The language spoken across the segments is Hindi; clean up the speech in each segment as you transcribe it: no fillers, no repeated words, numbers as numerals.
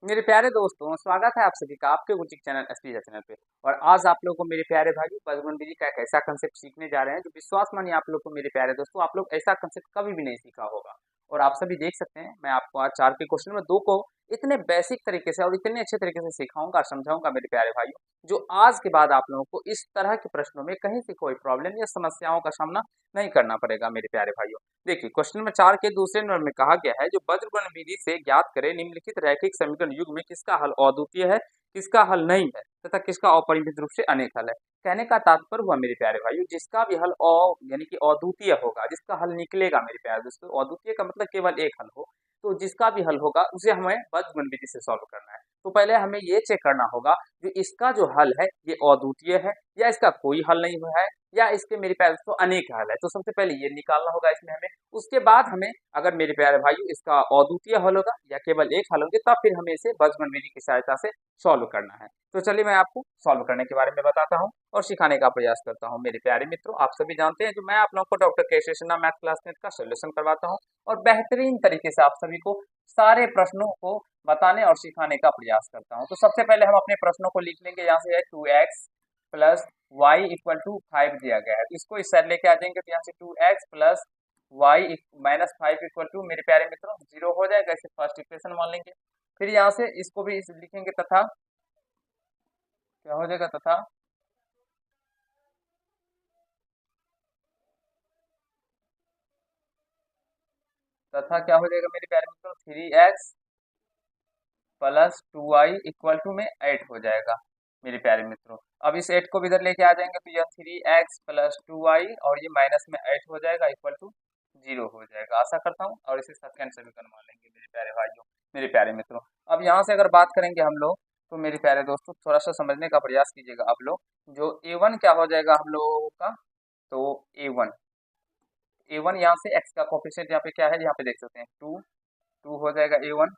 मेरे प्यारे दोस्तों, स्वागत है आप सभी का आपके कोचिंग चैनल एसपीजा चैनल पे। और आज आप लोगों को मेरे प्यारे भाई बजरंग जी का एक ऐसा कंसेप्ट सीखने जा रहे हैं जो विश्वास मानिए आप लोग को मेरे प्यारे दोस्तों, आप लोग ऐसा कंसेप्ट कभी भी नहीं सीखा होगा। और आप सभी देख सकते हैं, मैं आपको आज 4 के क्वेश्चन में 2 को इतने बेसिक तरीके से और इतने अच्छे तरीके से सिखाऊंगा और समझाऊंगा मेरे प्यारे भाइयों, जो आज के बाद आप लोगों को इस तरह के प्रश्नों में कहीं से कोई प्रॉब्लम या समस्याओं का सामना नहीं करना पड़ेगा मेरे प्यारे भाइयों। देखिए, क्वेश्चन नंबर 4 के दूसरे नंबर में कहा गया है, जो वज्रगुण विधि से ज्ञात करें निम्नलिखित रैखिक समीकरण युग में किसका हल अद्वितीय है, किसका हल नहीं है तथा किसका अपरिमित रूप से अनेक हल है। कहने का तात्पर्य हुआ मेरे प्यारे भाइयों, जिसका भी हल यानी कि अद्वितीय होगा, जिसका हल निकलेगा मेरे प्यारे दोस्तों, अद्वितीय का मतलब केवल एक हल हो, तो जिसका भी हल होगा उसे हमें वज्रगुण विधि से सॉल्व करना है। तो पहले हमें ये चेक करना होगा जो इसका जो हल है ये अद्वितीय है या इसका कोई हल नहीं हुआ है या इसके मेरे प्यारे दोस्तों अनेक हल है। तो सबसे पहले ये निकालना होगा इसमें हमें। उसके बाद हमें, अगर मेरे प्यारे भाइयों इसका अद्वितीय हल होगा या केवल एक हल होंगे, तब फिर हमें इसे वज्रगुण विधि की सहायता से सॉल्व करना है। तो चलिए मैं आपको सॉल्व करने के बारे में बताता हूँ और सिखाने का प्रयास करता हूँ। मेरे प्यारे मित्रों, आप सभी जानते हैं जो मैं आप लोगों को डॉक्टर के स्टेशन मैथ क्लासमेट का सोल्यूशन करवाता हूँ और बेहतरीन तरीके से आप सभी को सारे प्रश्नों को बताने और सिखाने का प्रयास करता हूँ। तो सबसे पहले हम अपने प्रश्नों को लिख लेंगे। यहाँ से है 2x plus Y equal to 5 दिया गया है, इसको इस साइड लेके आ जाएंगे। तो यहाँ से 2x plus y minus 5 equal to मेरे प्यारे मित्रों 0 हो जाएगा। इसे फर्स्ट इक्वेशन मान लेंगे। फिर यहाँ से इसको भी लिखेंगे तथा क्या हो जाएगा, तथा क्या हो जाएगा मेरे प्यारे मित्रों 3x plus 2y equal to में 8 हो जाएगा मेरे प्यारे मित्रों। अब इस 8 को भी इधर लेके आ जाएंगे तो यह 3x प्लस 2y और ये माइनस में 8 हो जाएगा इक्वल टू 0 हो जाएगा। आशा करता हूँ और इसे सेकंड समीकरण मान लेंगे मेरे प्यारे भाइयों, मेरे प्यारे मित्रों। अब यहाँ से अगर बात करेंगे हम लोग, तो मेरे प्यारे दोस्तों थोड़ा सा समझने का प्रयास कीजिएगा आप लोग। जो a1 क्या हो जाएगा हम लोगों का, तो a1 यहाँ से x का कोफिशिएंट यहाँ पे क्या है, यहाँ पे देख सकते हैं 2 हो जाएगा a1।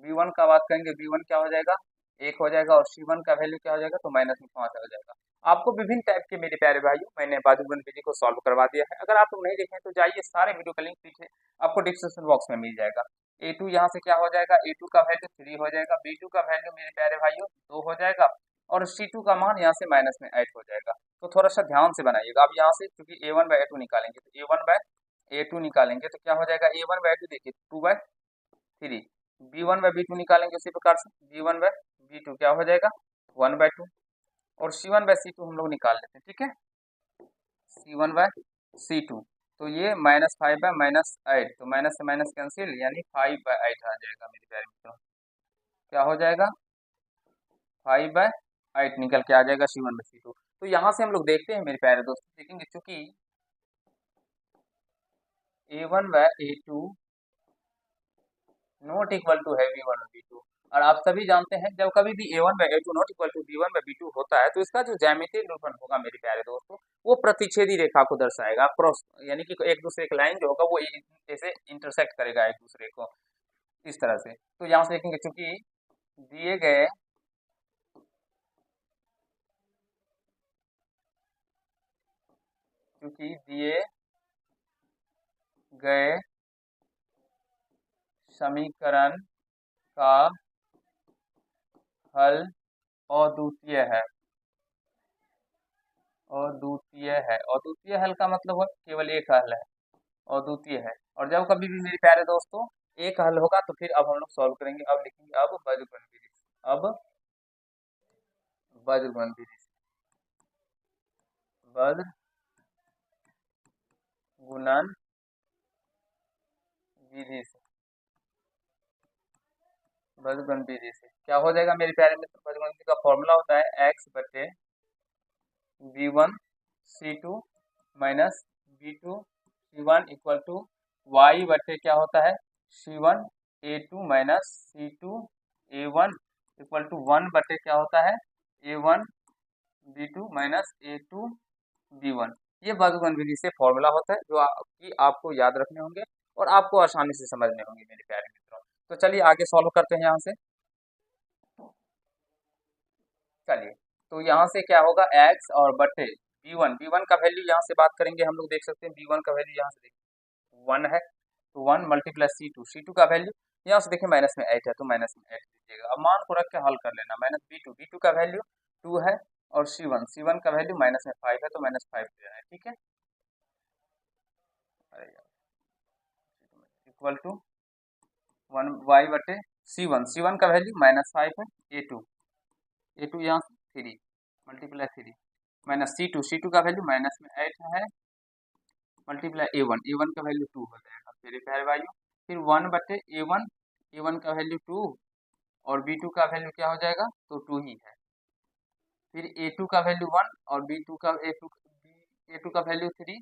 v1 का बात करेंगे, v1 क्या हो जाएगा 1 हो जाएगा और c1 का वैल्यू क्या हो जाएगा, तो माइनस में 5 हो जाएगा। आपको विभिन्न टाइप के मेरे प्यारे भाइयों मैंने बाजूबंद विधि को सॉल्व करवा दिया है। अगर आप लोग नहीं देखें तो जाइए, सारे वीडियो का लिंक पीछे आपको डिस्क्रिप्शन बॉक्स में मिल जाएगा। a2 यहाँ से क्या हो जाएगा, a2 का वैल्यू 3 हो जाएगा, b2 का वैल्यू मेरे प्यारे भाइयों 2 हो जाएगा और c2 का मान यहाँ से माइनस में 8 हो जाएगा। तो थोड़ा सा ध्यान से बनाइएगा। अब यहाँ से क्योंकि a1 बाई a2 निकालेंगे, तो a1 बाय a2 निकालेंगे तो क्या हो जाएगा, a1 बाय 2 देखिए 2/3, b1 बाय b2 निकालेंगे उसी प्रकार से b1 बाय b2 क्या हो जाएगा 1/2 और c1 बाय c2 हम लोग निकाल लेते हैं। ठीक है, c1 बाय c2, तो ये -5/-8, तो माइनस से माइनस कैंसिल, यानी 5/8 आ जाएगा मेरे प्यारे मित्रों। क्या हो जाएगा 5/8 निकल के आ जाएगा c1 बाय c2। तो यहाँ से हम लोग देखते हैं मेरे प्यारे दोस्तों, देखेंगे चूंकि a1 by a2 not equal to है v1 और v2, और आप सभी जानते हैं जब कभी भी a1 by a2 not equal to b1 by b2 होता है तो इसका जो ज्यामितीय निरूपण होगा मेरे प्यारे दोस्तों, वो प्रतिच्छेदी रेखा को दर्शाएगा। क्रॉस यानी कि एक दूसरे की लाइन जो होगा वो ऐसे इंटरसेक्ट करेगा एक दूसरे को इस तरह से। तो यहाँ से देखेंगे चूंकि दिए गए चूंकि दिए गए समीकरण का हल अद्वितीय है, अद्वितीय है, अद्वितीय हल का मतलब है केवल एक हल है, अद्वितीय है। और जब कभी भी मेरे प्यारे दोस्तों एक हल होगा तो फिर अब हम लोग सॉल्व करेंगे। अब लिखेंगे अब वज्रगुणन विधि से, अब वज्रगुणन विधि से, वज्रगुणन विधि से, वज्रगुणन विधि से क्या हो जाएगा मेरे प्यारे मित्र, वज्रगुणन विधि का फॉर्मूला होता है x/v1c2 minus v2 c1 equal to y/, क्या होता है c1a2 minus c2a1 equal to 1/, क्या होता है a1 b2 minus a2 b1। ये वज्रगुणन विधि से फॉर्मूला होता है जो कि आपको याद रखने होंगे और आपको आसानी से समझने होंगे मेरे प्यारे मित्रों। तो चलिए आगे सॉल्व करते हैं यहाँ से। चलिए, तो यहाँ से क्या होगा x और बटे b1 का वैल्यू यहाँ से बात करेंगे हम लोग, देख सकते हैं b1 का वैल्यू यहाँ से देखिए 1 है, तो 1 मल्टीप्लस c2 का वैल्यू यहाँ से देखिए माइनस में 8 है, तो माइनस में 8 कीजिएगा। अब मान को रख के हल कर लेना। माइनस बी टू का वैल्यू 2 है और सी वन का वैल्यू माइनस में 5 है, तो माइनस 5 लेना है। ठीक है, equal to 1 y/, C one का वैल्यू -5 है, ए टू यहाँ से 3 मल्टीप्लाई 3 माइनस सी टू का वैल्यू माइनस में 8 है, मल्टीप्लाई ए वन का वैल्यू 2 हो जाएगा मेरे प्यारे भाइयों। फिर 1/ए वन, ए वन का वैल्यू 2 और बी टू का वैल्यू क्या हो जाएगा, तो 2 ही है। फिर ए टू का वैल्यू 1 और ए टू का वैल्यू 3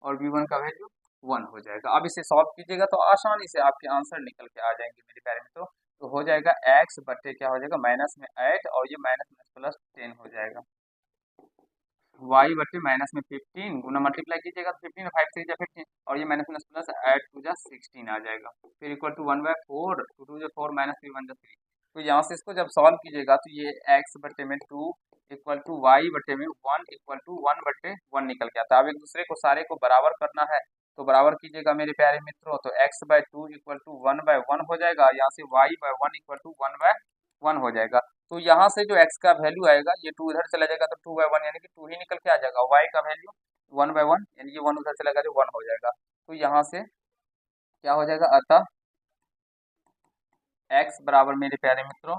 और बी वन का वैल्यू 1 हो जाएगा। अब इसे सॉल्व कीजिएगा तो आसानी से आपके आंसर निकल के आ जाएंगे मेरे प्यारे मित्रों। तो हो जाएगा एक्स बटे क्या हो जाएगा माइनस में 8 और ये माइनस में प्लस 10 हो जाएगा, वाई बटे माइनस में 15 गुना मल्टीप्लाई कीजिएगा तो 15 5 3 जा 15 और ये माइनस प्लस प्लस 8 2 जा 16 आ जाएगा। फिर इक्वल टू 1/4 2 2 जा 4 माइनस 3 1 जा 3। तो यहाँ से इसको जब सॉल्व कीजिएगा तो ये एक्स बटे में 2 इक्वल टू वाई बटे में 1 इक्वल टू 1/1 निकल के आता है। अब एक दूसरे को सारे को बराबर करना है तो बराबर कीजिएगा मेरे प्यारे मित्रों। तो x/2 इक्वल टू 1/1 हो जाएगा, यहाँ से y/1 इक्वल टू 1/1 हो जाएगा। तो यहाँ से जो x का वैल्यू आएगा ये 2 इधर चला जाएगा तो 2/1 यानी कि 2 ही निकल के आ जाएगा। y का वैल्यू 1/1 यानी कि 1 उधर चला जाएगा जो 1 हो जाएगा। तो यहाँ से क्या हो जाएगा, अतः x बराबर मेरे प्यारे मित्रों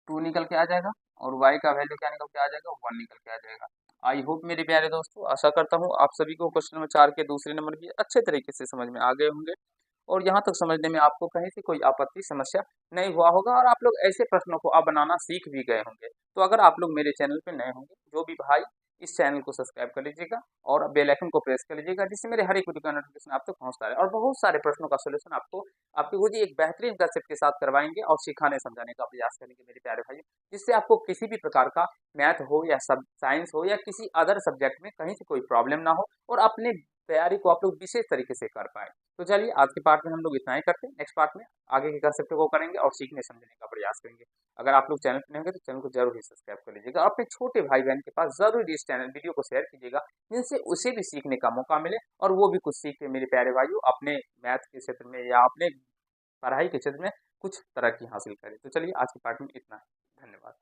2 निकल के आ जाएगा और y का वैल्यू क्या निकल के आ जाएगा, 1 निकल के आ जाएगा। आई होप मेरे प्यारे दोस्तों, आशा करता हूँ आप सभी को क्वेश्चन नंबर 4 के दूसरे नंबर की अच्छे तरीके से समझ में आ गए होंगे और यहाँ तक समझने में आपको कहीं से कोई आपत्ति समस्या नहीं हुआ होगा और आप लोग ऐसे प्रश्नों को अब बनाना सीख भी गए होंगे। तो अगर आप लोग मेरे चैनल पे नए होंगे, जो भी भाई इस चैनल को सब्सक्राइब कर लीजिएगा और बेल आइकन को प्रेस कर लीजिएगा, जिससे मेरे हर एक वीडियो का नोटिफिकेशन आप तक पहुंचता रहे और बहुत सारे प्रश्नों का सोल्यूशन आपको आपके गुरुजी एक बेहतरीन कंसेप्ट के साथ करवाएंगे और सिखाने समझाने का प्रयास करेंगे मेरे प्यारे भाई, जिससे आपको किसी भी प्रकार का मैथ हो या सब साइंस हो या किसी अदर सब्जेक्ट में कहीं से कोई प्रॉब्लम ना हो और अपने तैयारी को आप लोग विशेष तरीके से कर पाए। तो चलिए आज के पार्ट में हम लोग इतना ही करते हैं, नेक्स्ट पार्ट में आगे के कंसेप्ट को करेंगे और सीखने समझने का प्रयास करेंगे। अगर आप लोग चैनल पर नहीं होंगे तो चैनल को जरूर ही सब्सक्राइब कर लीजिएगा, अपने छोटे भाई बहन के पास जरूर इस चैनल वीडियो को शेयर कीजिएगा, जिनसे उसे भी सीखने का मौका मिले और वो भी कुछ सीखे मेरे प्यारे भाइयों, अपने मैथ के क्षेत्र में या अपने पढ़ाई के क्षेत्र में कुछ तरक्की हासिल करें। तो चलिए आज के पार्ट में इतना ही, धन्यवाद।